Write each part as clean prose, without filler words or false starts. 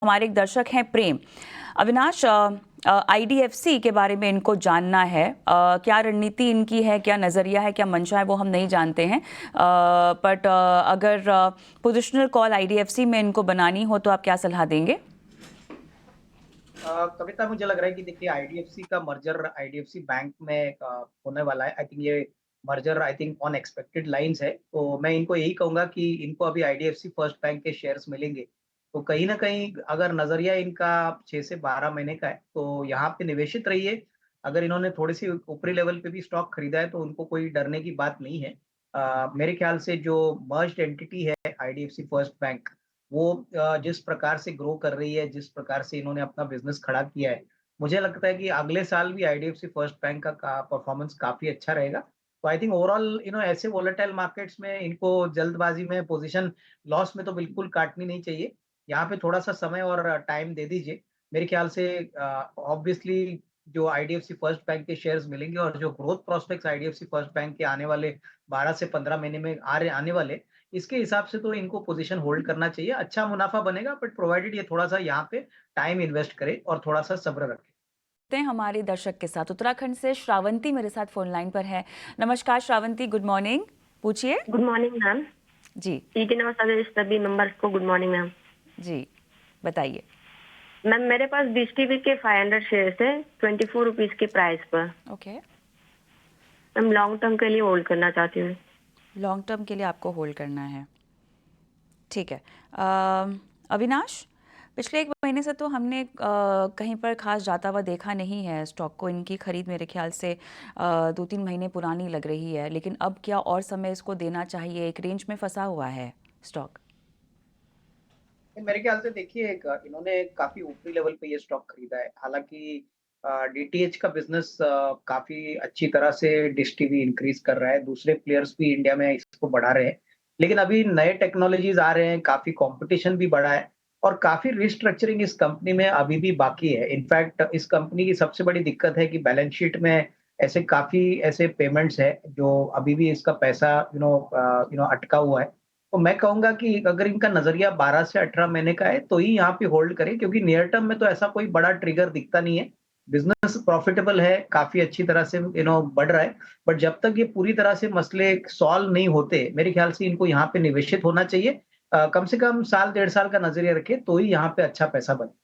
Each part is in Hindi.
हमारे एक दर्शक हैं प्रेम। अविनाश, आईडीएफसी के बारे में इनको जानना है। क्या रणनीति इनकी है, क्या नज़रिया है, क्या मंशा है, वो हम नहीं जानते हैं। बट अगर पोजिशनल कॉल आईडीएफसी में इनको बनानी हो तो आप क्या सलाह देंगे? कविता, मुझे लग रहा है कि देखिए आईडीएफसी का मर्जर आईडीएफसी बैंक में होने वाला है। आई थिंक ये merger I think on expected lines है। तो मैं इनको यही कहूंगा कि इनको अभी आईडीएफसी फर्स्ट बैंक के शेयर्स मिलेंगे। तो कहीं ना कहीं अगर नजरिया इनका 6 से 12 महीने का है तो यहाँ पे निवेशित रहिए। अगर इन्होंने थोड़ी सी ऊपरी लेवल पे भी स्टॉक खरीदा है तो उनको कोई डरने की बात नहीं है। मेरे ख्याल से जो मर्ज्ड एंटिटी है आईडीएफसी फर्स्ट बैंक, वो जिस प्रकार से ग्रो कर रही है, जिस प्रकार से इन्होंने अपना बिज़नेस खड़ा किया है, मुझे लगता है कि अगले साल भी आईडीएफसी फर्स्ट बैंक का परफॉर्मेंस काफ़ी अच्छा रहेगा। तो आई थिंक ओवरऑल ऐसे वोलेटाइल मार्केट्स में इनको जल्दबाजी में पोज़ीशन लॉस में तो बिल्कुल काटनी नहीं चाहिए। यहाँ पे थोड़ा-सा समय और टाइम दे दीजिए। मेरे ख्याल से ऑब्वियसली जो आईडीएफसी फर्स्ट बैंक के शेयर्स मिलेंगे और जो growth prospects IDFC first bank के आने वाले 12 से 15 महीने में आने वाले, इसके हिसाब से तो इनको पोजीशन होल्ड करना चाहिए। अच्छा मुनाफा बनेगा, बट प्रोवाइडेड ये थोड़ा-सा यहाँ पे टाइम इन्वेस्ट करे और थोड़ा-सा सब्र रखे। हमारे दर्शक के साथ उत्तराखंड से श्रावंती मेरे साथ फोन लाइन पर है। नमस्कार श्रावंती, गुड मॉर्निंग, पूछिए। Good morning ma'am. जी सभी मेंबर्स को गुड मॉर्निंग मैम। जी, बताइए। मैम, मेरे पास डिश टीवी के 500 शेयर्स है 24 रुपीज के प्राइस पर। ओके। मैम, लॉन्ग टर्म के लिए होल्ड करना चाहती हूँ। लॉन्ग टर्म के लिए आपको होल्ड करना है, ठीक है। अविनाश, पिछले एक महीने से तो हमने कहीं पर खास जाता हुआ देखा नहीं है स्टॉक को। इनकी खरीद मेरे ख्याल से 2-3 महीने पुरानी लग रही है, लेकिन अब क्या और समय इसको देना चाहिए? एक रेंज में फंसा हुआ है स्टॉक। मेरे ख्याल से देखिए इन्होंने काफ़ी ऊपरी लेवल पे ये स्टॉक खरीदा है। हालाँकि डीटीएच का बिज़नेस काफ़ी अच्छी तरह से डिश टीवी इंक्रीज़ कर रहा है। दूसरे प्लेयर्स भी इंडिया में इसको बढ़ा रहे हैं। लेकिन अभी नए टेक्नोलॉजीज़ आ रहे हैं, काफ़ी कॉम्पिटिशन भी बढ़ा है और काफ़ी रीस्ट्रक्चरिंग इस कंपनी में अभी भी बाकी है। इनफैक्ट इस कंपनी की सबसे बड़ी दिक्कत है कि बैलेंस शीट में ऐसे काफ़ी ऐसे पेमेंट्स हैं जो अभी भी इसका पैसा अटका हुआ है। तो मैं कहूँगा कि अगर इनका नज़रिया 12 से 18 महीने का है, तो ही यहाँ पे होल्ड करें, क्योंकि नियर टर्म में तो ऐसा कोई बड़ा ट्रिगर दिखता नहीं है। बिज़नेस प्रॉफिटेबल है, काफ़ी अच्छी तरह से बढ़ रहा है। बट जब तक ये पूरी तरह से मसले सॉल्व नहीं होते, मेरे ख्याल से इनको यहाँ पे निवेशित होना चाहिए। कम से कम साल, डेढ़ साल का नज़रिया रखें, तो ही यहाँ पे अच्छा पैसा बने।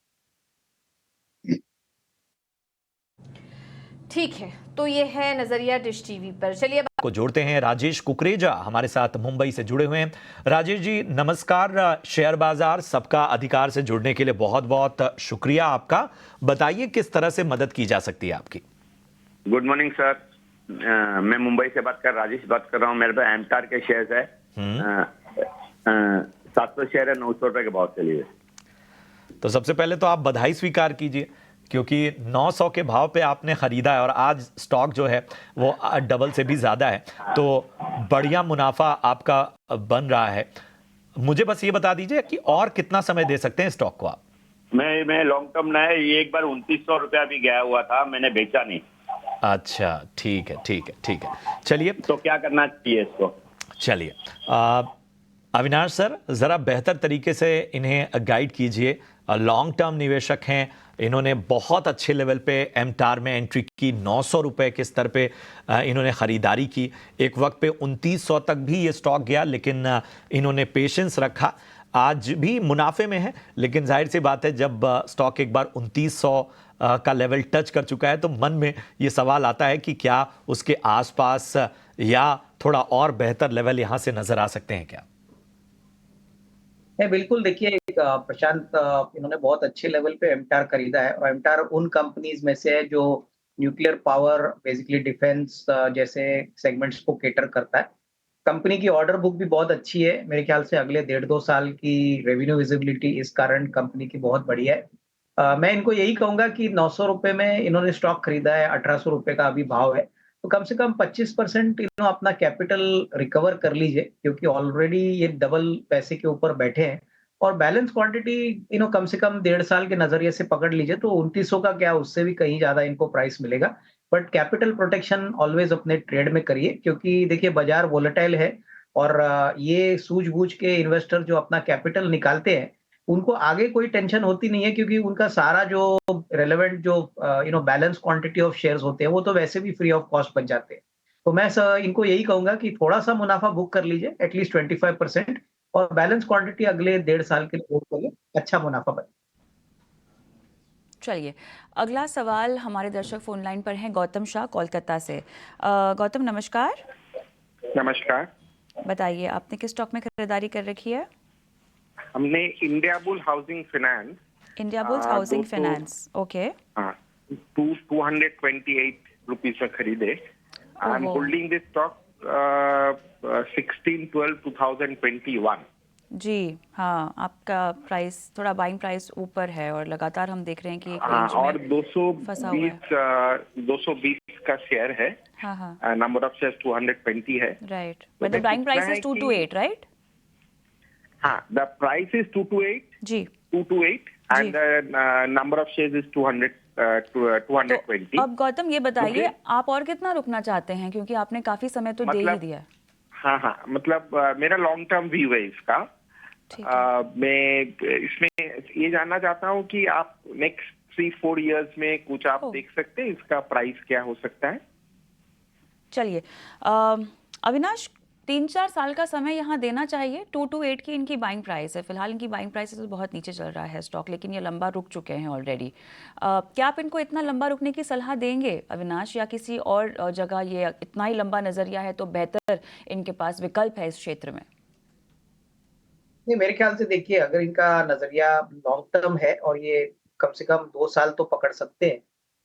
ठीक है, तो ये है नजरिया डिश टीवी पर। चलिए को जोड़ते हैं राजेश कुकरेजा हमारे साथ मुंबई से जुड़े हुए हैं। राजेश जी नमस्कार। शेयर बाजार सबका अधिकार से जुड़ने के लिए बहुत बहुत शुक्रिया आपका। बताइए किस तरह से मदद की जा सकती है आपकी। Good morning sir. मैं मुंबई से राजेश बात कर रहा हूँ। मेरे पास एमटार के शेयर्स है। 700 शेयर है 900 रुपए के भाव से लिए। तो सबसे पहले तो आप बधाई स्वीकार कीजिए, क्योंकि 900 के भाव पे आपने खरीदा है और आज स्टॉक जो है वो डबल से भी ज़्यादा है, तो बढ़िया मुनाफा आपका बन रहा है। मुझे बस ये बता दीजिए कि और कितना समय दे सकते हैं स्टॉक को आप। मैं लॉन्ग टर्म ना है, ये एक बार 2900 रुपया भी गया हुआ था, मैंने बेचा नहीं। अच्छा, ठीक है ठीक है ठीक है। चलिए, तो क्या करना चाहिए इसको? चलिए अविनाश सर, ज़रा बेहतर तरीके से इन्हें गाइड कीजिए। लॉन्ग टर्म निवेशक हैं, इन्होंने बहुत अच्छे लेवल पे एमटार में एंट्री की। 900 रुपए के स्तर पे इन्होंने ख़रीदारी की। एक वक्त पे 2900 तक भी ये स्टॉक गया, लेकिन इन्होंने पेशेंस रखा। आज भी मुनाफे में है, लेकिन जाहिर सी बात है जब स्टॉक एक बार 2900 का लेवल टच कर चुका है तो मन में ये सवाल आता है कि क्या उसके आसपास या थोड़ा और बेहतर लेवल यहाँ से नज़र आ सकते हैं क्या? नहीं, बिल्कुल। देखिए प्रशांत, इन्होंने बहुत अच्छे लेवल पे एमटार खरीदा है और एमटार उन कंपनीज में से है जो न्यूक्लियर पावर, बेसिकली डिफेंस जैसे सेगमेंट्स को केटर करता है। कंपनी की ऑर्डर बुक भी बहुत अच्छी है। मेरे ख्याल से अगले 1.5-2 साल की रेवेन्यू विजिबिलिटी इस कारण कंपनी की बहुत बढ़िया है। मैं इनको यही कहूंगा कि 900 रुपए में इन्होंने स्टॉक खरीदा है, 1800 रुपए का अभी भाव है, तो कम से कम 25% अपना कैपिटल रिकवर कर लीजिए, क्योंकि ऑलरेडी ये डबल पैसे के ऊपर बैठे हैं। और बैलेंस क्वांटिटी कम से कम 1.5 साल के नजरिए से पकड़ लीजिए, तो 2900 का क्या, उससे भी कहीं ज्यादा इनको प्राइस मिलेगा। बट कैपिटल प्रोटेक्शन ऑलवेज अपने ट्रेड में करिए, क्योंकि देखिए बाजार वोलेटाइल है और ये सूझबूझ के इन्वेस्टर जो अपना कैपिटल निकालते हैं, उनको आगे कोई टेंशन होती नहीं है क्योंकि उनका सारा जो रेलेवेंट जो बैलेंस क्वांटिटी ऑफ शेयर्स होते हैं वो तो वैसे भी फ्री ऑफ कॉस्ट बन जाते हैं। तो मैं इनको यही कहूंगा कि थोड़ा सा मुनाफा बुक कर लीजिए एटलीस्ट 25% और बैलेंस क्वांटिटी अगले 1.5 साल के लिए होल्ड करिए, अच्छा मुनाफा बने। चलिए, अगला सवाल हमारे दर्शक फोन लाइन पर हैं गौतम शाह कोलकाता से। गौतम नमस्कार, नमस्कार। बताइए आपने किस स्टॉक में खरीदारी कर रखी है? हमने India bull housing finance India bulls housing finance, okay. 228 rupees में खरीदे। आई एम ओहो। Holding this stock 16/12/2021। जी हाँ, आपका प्राइस थोड़ा बाइंग प्राइस ऊपर है और लगातार हम देख रहे हैं कि एक हाँ, रेंज और में फंसा हुआ है। 220 का शेयर है। हाँ हाँ, नंबर ऑफ शेयर 220 है। राइट, तो मतलब बाइंग इतना प्राइस है इज 2 कि- to 8, राइट? हाँ, द प्राइस इज 228 जी, and the number of share is 220। तो अब गौतम ये बताइए Okay. आप और कितना रुकना चाहते हैं, क्योंकि आपने काफी समय तो दे ही मतलब- दिया है। हाँ हाँ, मतलब मेरा लॉन्ग टर्म व्यू है इसका। ठीक है, मैं इसमें ये जानना चाहता हूँ कि आप नेक्स्ट 3-4 इयर्स में कुछ आप ओह। देख सकते हैं, इसका प्राइस क्या हो सकता है? चलिए अविनाश 3-4 साल का समय यहाँ देना चाहिए। 2 to 8 की इनकी बाइंग प्राइस है। फिलहाल इनकी बाइंग प्राइस तो बहुत नीचे चल रहा है स्टॉक, लेकिन ये लंबा रुक चुके हैं ऑलरेडी। क्या आप इनको इतना लंबा रुकने की सलाह देंगे अविनाश, या किसी और जगह ये इतना ही लंबा नजरिया है तो बेहतर इनके पास विकल्प है इस क्षेत्र में? नहीं, मेरे ख्याल से देखिए अगर इनका नजरिया लॉन्ग टर्म है और ये कम से कम 2 साल तो पकड़ सकते हैं,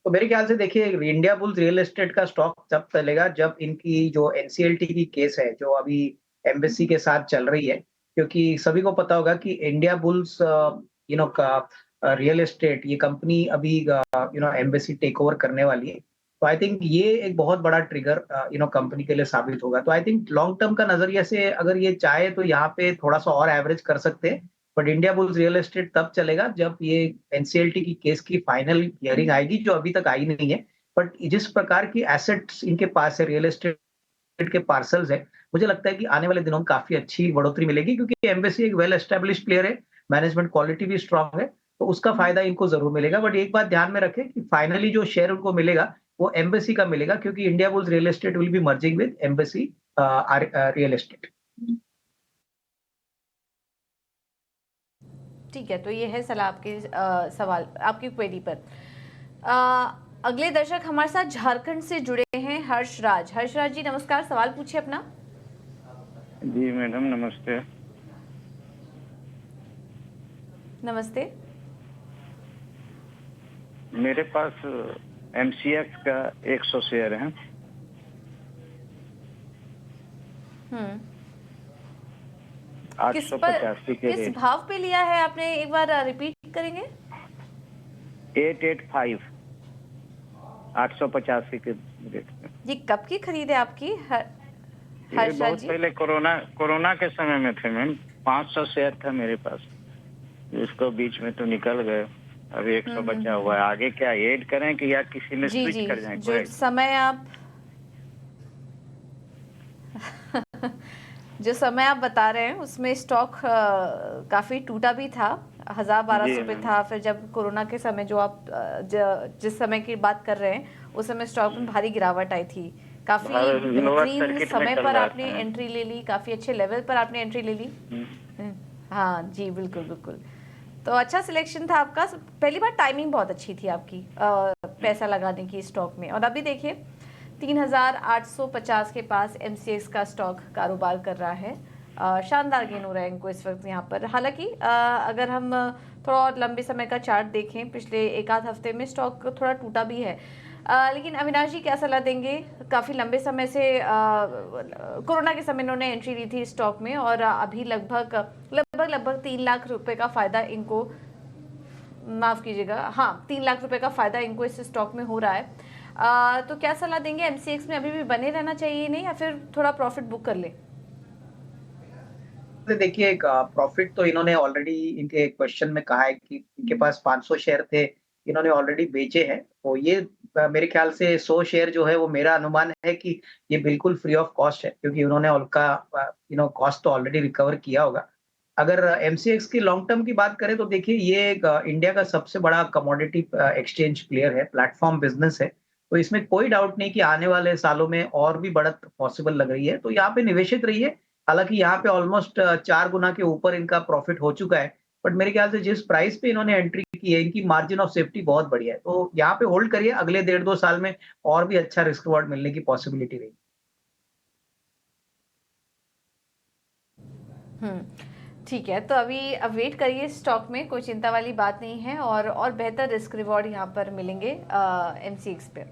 तो मेरे ख्याल से देखिए इंडिया बुल्स रियल एस्टेट का स्टॉक तब चलेगा जब इनकी जो एनसीएलटी की केस है जो अभी एम्बेसी के साथ चल रही है, क्योंकि सभी को पता होगा कि इंडिया बुल्स का रियल एस्टेट ये कंपनी अभी एम्बेसी टेक ओवर करने वाली है। तो आई थिंक ये एक बहुत बड़ा ट्रिगर कंपनी के लिए साबित होगा। तो आई थिंक लॉन्ग टर्म का नजरिया से अगर ये चाहे तो यहाँ पे थोड़ा सा और एवरेज कर सकते हैं, but India bulls real estate तब चलेगा जब ये एनसीएलटी की केस की फाइनल हियरिंग आएगी, जो अभी तक आई नहीं है। बट जिस प्रकार की एसेट्स इनके पास है, रियल एस्टेट के पार्सल्स है, मुझे लगता है कि आने वाले दिनों में काफी अच्छी बढ़ोतरी मिलेगी, क्योंकि एम्बेसी एक वेल एस्टेब्लिश प्लेयर है, मैनेजमेंट क्वालिटी भी स्ट्रांग है, तो उसका फायदा इनको जरूर मिलेगा। बट एक बात ध्यान में रखें कि फाइनली जो शेयर उनको मिलेगा वो एम्बेसी का मिलेगा, क्योंकि India bulls real estate will be merging with embassy real estate. ठीक है, तो ये है सलाह आपके सवाल, आपकी क्वेरी पर। अगले दर्शक हमारे साथ झारखंड से जुड़े हैं हर्षराज। हर्षराज जी नमस्कार, सवाल पूछिए अपना। जी मैडम नमस्ते। नमस्ते। मेरे पास एमसीएक्स का 100 शेयर है। हम्म, 885 के किस रेट। भाव पे लिया है आपने, एक बार रिपीट करेंगे? 885 885 के रेट पे। ये कब की खरीद है आपकी ये हर्षराज बहुत जी? पहले कोरोना के समय में थे मैम। 500 शेयर था मेरे पास, इसको बीच में तो निकल गए, अभी 100 बचा हुआ है। आगे क्या ऐड करें कि या किसी में जी स्विच जी, कर जाएं? जो समय आप जो समय आप बता रहे हैं उसमें स्टॉक काफी टूटा भी था, 1000-1200 जी, रुपये हाँ। था। फिर जब कोरोना के समय जो आप जिस समय की बात कर रहे हैं उस समय स्टॉक में भारी गिरावट आई थी। काफी लोअर बेहतरीन सर्किट में समय चल पर रहा आपने था। एंट्री ले ली, काफी अच्छे लेवल पर आपने एंट्री ले ली। हाँ जी, बिल्कुल बिल्कुल। तो अच्छा सिलेक्शन था आपका। पहली बार टाइमिंग बहुत अच्छी थी आपकी पैसा लगाने की स्टॉक में। और अभी देखिए 3850 के पास एमसीएक्स का स्टॉक कारोबार कर रहा है। शानदार गेन हो रहा है इनको इस वक्त यहाँ पर। हालांकि अगर हम थोड़ा और लंबे समय का चार्ट देखें, पिछले एक आध हफ्ते में स्टॉक थोड़ा टूटा भी है। लेकिन अविनाश जी क्या सलाह देंगे? काफ़ी लंबे समय से कोरोना के समय इन्होंने एंट्री ली थी स्टॉक में, और अभी लगभग 3 लाख रुपए का फ़ायदा इनको, माफ़ कीजिएगा, हाँ 3 लाख रुपए का फ़ायदा इनको इस स्टॉक में हो रहा है। तो क्या सलाह देंगे? एमसीएक्स में अभी भी बने रहना चाहिए नहीं, या फिर थोड़ा प्रॉफिट बुक कर ले? देखिए एक प्रॉफिट तो इन्होंने ऑलरेडी इनके क्वेश्चन में कहा है कि इनके पास 500 शेयर थे, इन्होंने ऑलरेडी बेचे हैं। तो ये मेरे ख्याल से 100 शेयर जो है वो मेरा अनुमान है कि ये बिल्कुल फ्री ऑफ कॉस्ट है, क्योंकि उन्होंने उनका कॉस्ट तो ऑलरेडी रिकवर किया होगा। अगर एमसीएक्स की लॉन्ग टर्म की बात करें तो देखिए ये एक इंडिया का सबसे बड़ा कमोडिटी एक्सचेंज प्लेयर है, प्लेटफॉर्म बिजनेस है। तो इसमें कोई डाउट नहीं कि आने वाले सालों में और भी बढ़त पॉसिबल लग रही है। तो यहाँ पे निवेशित रहिए। हालांकि यहाँ पे ऑलमोस्ट 4 गुना के ऊपर इनका प्रॉफिट हो चुका है। बट मेरे ख्याल से जिस प्राइस पे इन्होंने एंट्री की है, इनकी मार्जिन ऑफ सेफ्टी बहुत बढ़िया है। तो यहाँ पे होल्ड करिए, अगले 1.5-2 साल में और भी अच्छा रिस्क रिवॉर्ड मिलने की पॉसिबिलिटी रहेगी। ठीक है, तो अभी अब वेट करिए स्टॉक में, कोई चिंता वाली बात नहीं है और बेहतर रिस्क रिवॉर्ड यहाँ पर मिलेंगे एमसीएक्स पे।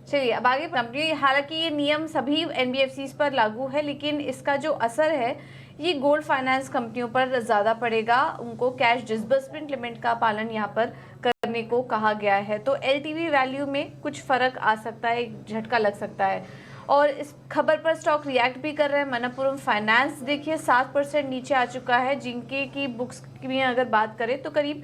चलिए अब आगे कंपनी, हालांकि ये नियम सभी एनबीएफसीज पर लागू है, लेकिन इसका जो असर है ये गोल्ड फाइनेंस कंपनियों पर ज़्यादा पड़ेगा। उनको कैश डिसबर्समेंट लिमिट का पालन यहाँ पर करने को कहा गया है, तो एलटीवी वैल्यू में कुछ फर्क आ सकता है, एक झटका लग सकता है। और इस खबर पर स्टॉक रिएक्ट भी कर रहे हैं। मनप्पुरम फाइनेंस देखिए 7% नीचे आ चुका है, जिनके की बुक्स की अगर बात करें तो करीब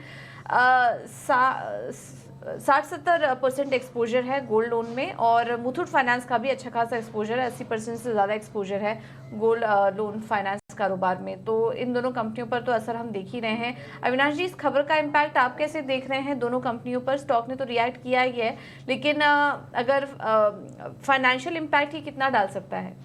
60-70% एक्सपोजर है गोल्ड लोन में, और मुथूट फाइनेंस का भी अच्छा खासा एक्सपोजर है, 80% से ज़्यादा एक्सपोजर है गोल्ड लोन फाइनेंस कारोबार में। तो इन दोनों कंपनियों पर तो असर हम देख ही रहे हैं। अविनाश जी, इस खबर का इम्पैक्ट आप कैसे देख रहे हैं दोनों कंपनियों पर? स्टॉक ने तो रिएक्ट किया ही है, लेकिन अगर फाइनेंशियल इम्पैक्ट ही कितना डाल सकता है?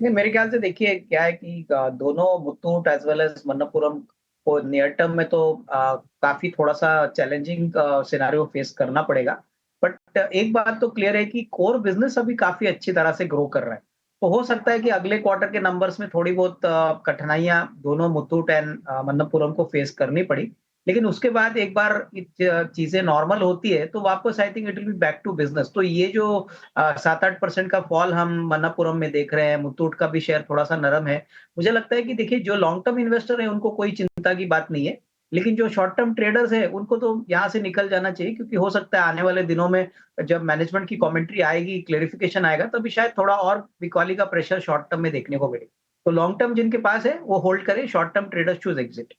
नहीं, मेरे ख्याल से देखिए क्या है कि दोनों Muthoot as well as Manappuram को नियर टर्म में तो काफी थोड़ा सा चैलेंजिंग सिनेरियो फेस करना पड़ेगा। बट एक बात तो क्लियर है कि कोर बिजनेस अभी काफी अच्छी तरह से ग्रो कर रहा है। तो हो सकता है कि अगले क्वार्टर के नंबर्स में थोड़ी बहुत कठिनाइयां दोनों मुथूट एंड मनप्पुरम को फेस करनी पड़ी, लेकिन उसके बाद एक बार चीजें नॉर्मल होती है तो वापस I think it will be back to business. तो ये जो 7-8% का फॉल हम मनप्पुरम में देख रहे हैं, मुथूट का भी शेयर थोड़ा सा नरम है। मुझे लगता है कि देखिए जो लॉन्ग टर्म इन्वेस्टर है उनको कोई चिंता की बात नहीं है, लेकिन जो शॉर्ट टर्म ट्रेडर्स है उनको तो यहाँ से निकल जाना चाहिए, क्योंकि हो सकता है आने वाले दिनों में जब मैनेजमेंट की कमेंट्री आएगी, क्लेरिफिकेशन आएगा, तभी शायद थोड़ा और बिकवाली का प्रेशर शॉर्ट टर्म में देखने को मिले। तो लॉन्ग टर्म जिनके पास है वो होल्ड करें, short term traders choose exit.